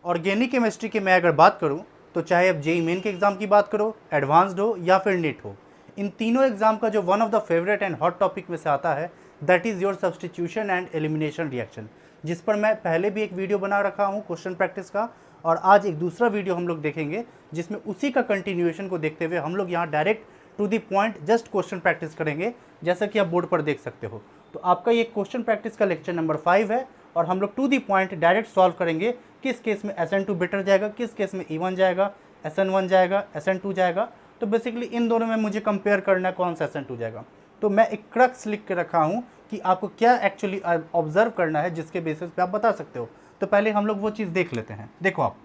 Organic chemistry की मैं अगर बात करूं तो चाहे अब जेई मेन के एग्ज़ाम की बात करो, एडवांस्ड हो या फिर नीट हो, इन तीनों एग्ज़ाम का जो one of the favourite and hot topic में से आता है that is your substitution and elimination reaction, जिस पर मैं पहले भी एक वीडियो बना रखा हूँ क्वेश्चन प्रैक्टिस का, और आज एक दूसरा वीडियो हम लोग देखेंगे जिसमें उसी का कंटिन्यूएशन को देखते हुए हम लोग यहाँ direct to the point just question practice करेंगे, जैसा कि आप बोर्ड पर देख सकते हो। तो आपका ये क्वेश्चन प्रैक्टिस का लेक्चर नंबर 5 है और हम लोग to the point direct solve करेंगे किस केस में SN2 बेटर जाएगा, किस केस में E1 जाएगा, SN1 जाएगा, SN2 जाएगा। तो बेसिकली इन दोनों में मुझे कंपेयर करना है कौन सा SN2 जाएगा। तो मैं एक क्रक्स लिख के रखा हूँ कि आपको क्या एक्चुअली ऑब्जर्व करना है जिसके बेसिस पे आप बता सकते हो। तो पहले हम लोग वो चीज़ देख लेते हैं। देखो आप,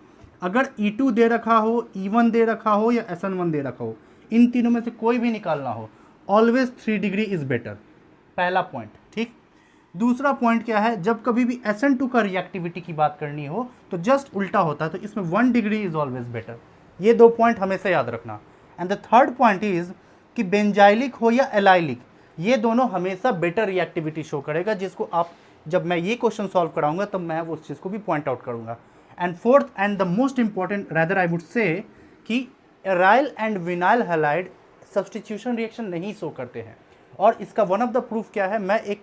अगर E2 दे रखा हो, E1 दे रखा हो या SN1 दे रखा हो, इन तीनों में से कोई भी निकालना हो, ऑलवेज 3 डिग्री इज़ बेटर, पहला पॉइंट। ठीक, दूसरा पॉइंट क्या है, जब कभी भी SN2 का रिएक्टिविटी की बात करनी हो तो जस्ट उल्टा होता है, तो इसमें 1 डिग्री इज ऑलवेज बेटर। ये 2 पॉइंट हमेशा याद रखना। And the third point is कि बेंजाइलिक हो या एलाइलिक, ये दोनों हमेशा बेटर रिएक्टिविटी शो करेगा, जिसको आप जब मैं ये क्वेश्चन सॉल्व कराऊंगा तब मैं उस चीज़ को भी पॉइंट आउट करूंगा। And fourth and the most important rather I would say कि aryl and vinyl halide substitution reaction नहीं शो करते हैं। और इसका वन ऑफ द प्रूफ क्या है, मैं एक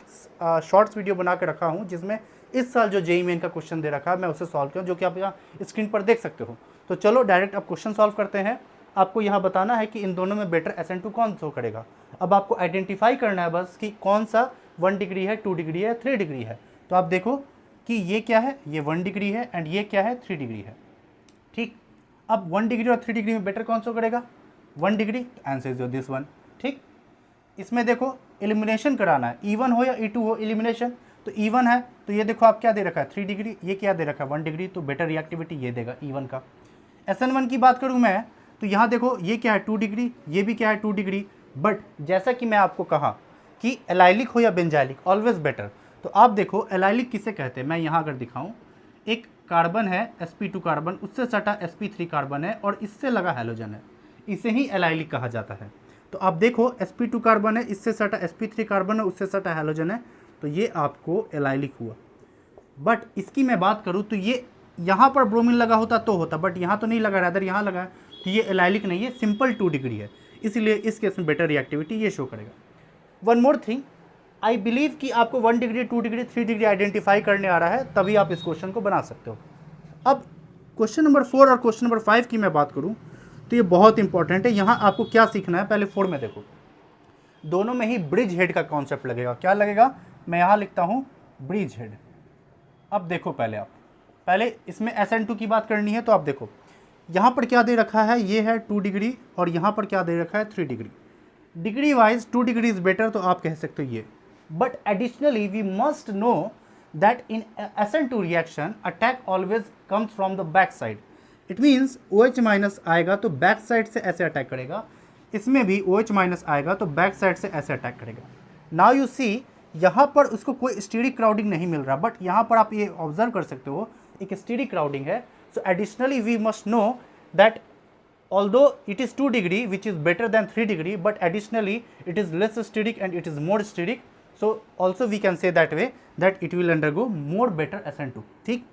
शॉर्ट्स वीडियो बना के रखा हूँ जिसमें इस साल जो जेई मेन का क्वेश्चन दे रखा है मैं उसे सॉल्व किया, जो कि आप यहाँ स्क्रीन पर देख सकते हो। तो चलो डायरेक्ट आप क्वेश्चन सॉल्व करते हैं। आपको यहाँ बताना है कि इन दोनों में बेटर SN2 कौन शो करेगा। अब आपको आइडेंटिफाई करना है बस कि कौन सा 1 डिग्री है, 2 डिग्री है, 3 डिग्री है। तो आप देखो कि ये क्या है, ये 1 डिग्री है एंड ये क्या है, 3 डिग्री है। ठीक, अब 1 डिग्री और 3 डिग्री में बेटर कौन शो करेगा, 1 degree. Answer is this one. ठीक, इसमें देखो एलिमिनेशन कराना है, E1 हो या E2 हो, एलिमिनेशन तो E1 है, तो ये देखो आप क्या दे रखा है 3 डिग्री, ये क्या दे रखा है 1 डिग्री, तो बेटर रिएक्टिविटी ये देगा E1 का। SN1 की बात करूँ मैं तो यहाँ देखो ये क्या है 2 डिग्री, ये भी क्या है 2 डिग्री, बट जैसा कि मैं आपको कहा कि एलाइलिक हो या बेंजाइलिक ऑलवेज बेटर। तो आप देखो एलाइलिक किसे कहते हैं, मैं यहाँ अगर दिखाऊँ, एक कार्बन है sp2 कार्बन, उससे सटा sp3 कार्बन है और इससे लगा हैलोजन है, इसे ही एलाइलिक कहा जाता है। तो आप देखो sp2 कार्बन है, इससे सटा sp3 कार्बन है, उससे सटा हैलोजन है, तो ये आपको एलाइलिक हुआ। बट इसकी मैं बात करूँ तो ये यहाँ पर ब्रोमीन लगा होता तो होता, बट यहाँ तो नहीं लगा, रादर यहाँ लगा है, तो ये एलाइलिक नहीं है, सिंपल 2 डिग्री है, इसलिए इस केस में बेटर रिएक्टिविटी ये शो करेगा। One more thing, I believe कि आपको 1 डिग्री, 2 डिग्री, 3 डिग्री आइडेंटिफाई करने आ रहा है, तभी आप इस क्वेश्चन को बना सकते हो। अब क्वेश्चन नंबर 4 और क्वेश्चन नंबर 5 की मैं बात करूँ तो ये बहुत इंपॉर्टेंट है। यहाँ आपको क्या सीखना है, पहले 4 में देखो, दोनों में ही ब्रिज हेड का कॉन्सेप्ट लगेगा। क्या लगेगा, मैं यहाँ लिखता हूँ ब्रिज हेड। अब देखो पहले इसमें SN2 की बात करनी है, तो आप देखो यहाँ पर क्या दे रखा है, ये है 2 डिग्री और यहाँ पर क्या दे रखा है 3 degree. Degree wise 2 degree is better, तो आप कह सकते हो ये। But additionally we must know that in SN2 reaction attack always comes from the back side. It means OH minus आएगा तो बैक साइड से ऐसे अटैक करेगा, इसमें भी OH माइनस आएगा तो बैक साइड से ऐसे अटैक करेगा। नाउ यू सी, यहाँ पर उसको कोई स्टीरिक क्राउडिंग नहीं मिल रहा, बट यहाँ पर आप ये ऑब्जर्व कर सकते हो एक स्टीरिक क्राउडिंग है। So additionally we must know that although it is 2 degree which is better than 3 degree, but additionally it is less steric and it is more steric, so also we can say that way that it will undergo more better SN2। ठीक,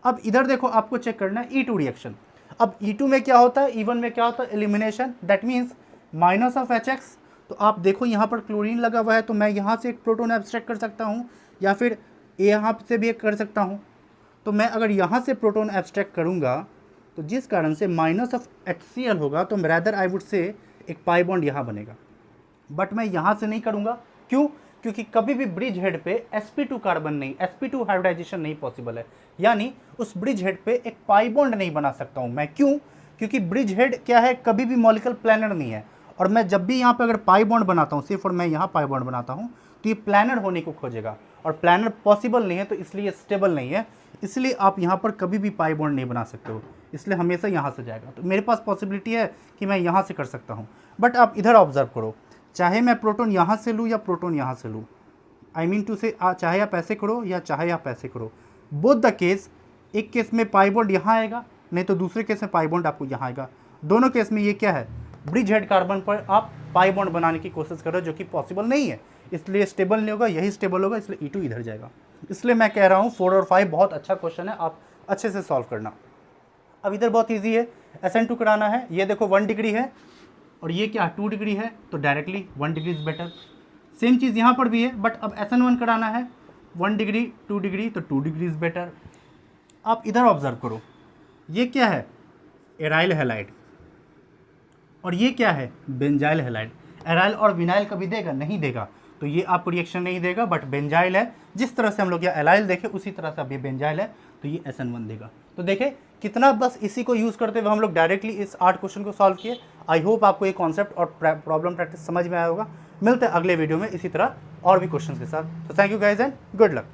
अब इधर देखो आपको check करना है E2 reaction. अब E2 में क्या होता है, E1 में क्या होता है, elimination, that means minus of HX। तो आप देखो यहाँ पर क्लोरीन लगा हुआ है, तो मैं यहाँ से एक प्रोटोन एब्स्ट्रैक्ट कर सकता हूँ या फिर यहाँ से भी एक कर सकता हूँ। तो मैं अगर यहाँ से प्रोटोन एब्स्ट्रैक्ट करूँगा तो जिस कारण से माइनस ऑफ HCl होगा, तो रैदर आई वुड से एक पाई बॉन्ड यहाँ बनेगा, बट मैं यहाँ से नहीं करूँगा। क्यों, क्योंकि कभी भी ब्रिज हेड पे sp2 कार्बन नहीं, sp2 हाइब्रिडाइजेशन नहीं पॉसिबल है, यानी उस ब्रिज हेड पे एक पाई बॉन्ड नहीं बना सकता हूँ मैं। क्यों, क्योंकि ब्रिज हेड क्या है, कभी भी मॉलिक्यूल प्लानर नहीं है, और मैं जब भी यहाँ पे अगर पाई बॉन्ड बनाता हूँ, सिर्फ और मैं यहाँ पाई बॉन्ड बनाता हूँ, तो ये प्लानर होने को खोजेगा, और प्लानर पॉसिबल नहीं है, तो इसलिए स्टेबल नहीं है, इसलिए आप यहाँ पर कभी भी पाई बॉन्ड नहीं बना सकते हो, इसलिए हमेशा यहाँ से जाएगा। तो मेरे पास पॉसिबिलिटी है कि मैं यहाँ से कर सकता हूँ, बट आप इधर ऑब्जर्व करो, चाहे मैं प्रोटोन यहाँ से लूँ या प्रोटोन यहाँ से लूँ, आई मीन टू से चाहे आप ऐसे करो या चाहे आप ऐसे करो, बोथ द केस, एक केस में पाई बॉन्ड यहाँ आएगा, नहीं तो दूसरे केस में पाई बॉन्ड आपको यहाँ आएगा। दोनों केस में ये क्या है, ब्रिज हेड कार्बन पर आप पाई बॉन्ड बनाने की कोशिश कर रहे हो, जो कि पॉसिबल नहीं है, इसलिए स्टेबल नहीं होगा, यही स्टेबल होगा, इसलिए E2 इधर जाएगा। इसलिए मैं कह रहा हूँ 4 और 5 बहुत अच्छा क्वेश्चन है, आप अच्छे से सॉल्व करना। अब इधर बहुत ईजी है, SN2 कराना है, ये देखो 1 डिग्री है और ये क्या 2 डिग्री है, तो directly 1 degree is better. Same चीज़ यहाँ पर भी है, बट अब SN1 कराना है, 1 डिग्री 2 डिग्री, तो 2 डिग्री इज़ बेटर। आप इधर ऑब्जर्व करो, ये क्या है एराइल हैलाइड और ये क्या है बेंजाइल हैलाइड। एराइल और विनाइल कभी देगा नहीं देगा, तो ये आपको रिएक्शन नहीं देगा, बट बेंजाइल है, जिस तरह से हम लोग यहाँ एलाइल देखे उसी तरह से अब ये बेंजाइल है, तो ये SN1 देगा। तो देखें कितना बस इसी को यूज़ करते हुए हम लोग डायरेक्टली इस 8 क्वेश्चन को सॉल्व किए। आई होप आपको ये कॉन्सेप्ट और प्रॉब्लम प्रैक्टिस समझ में आया होगा। मिलते हैं अगले वीडियो में इसी तरह और भी क्वेश्चन के साथ। तो thank you guys and good luck.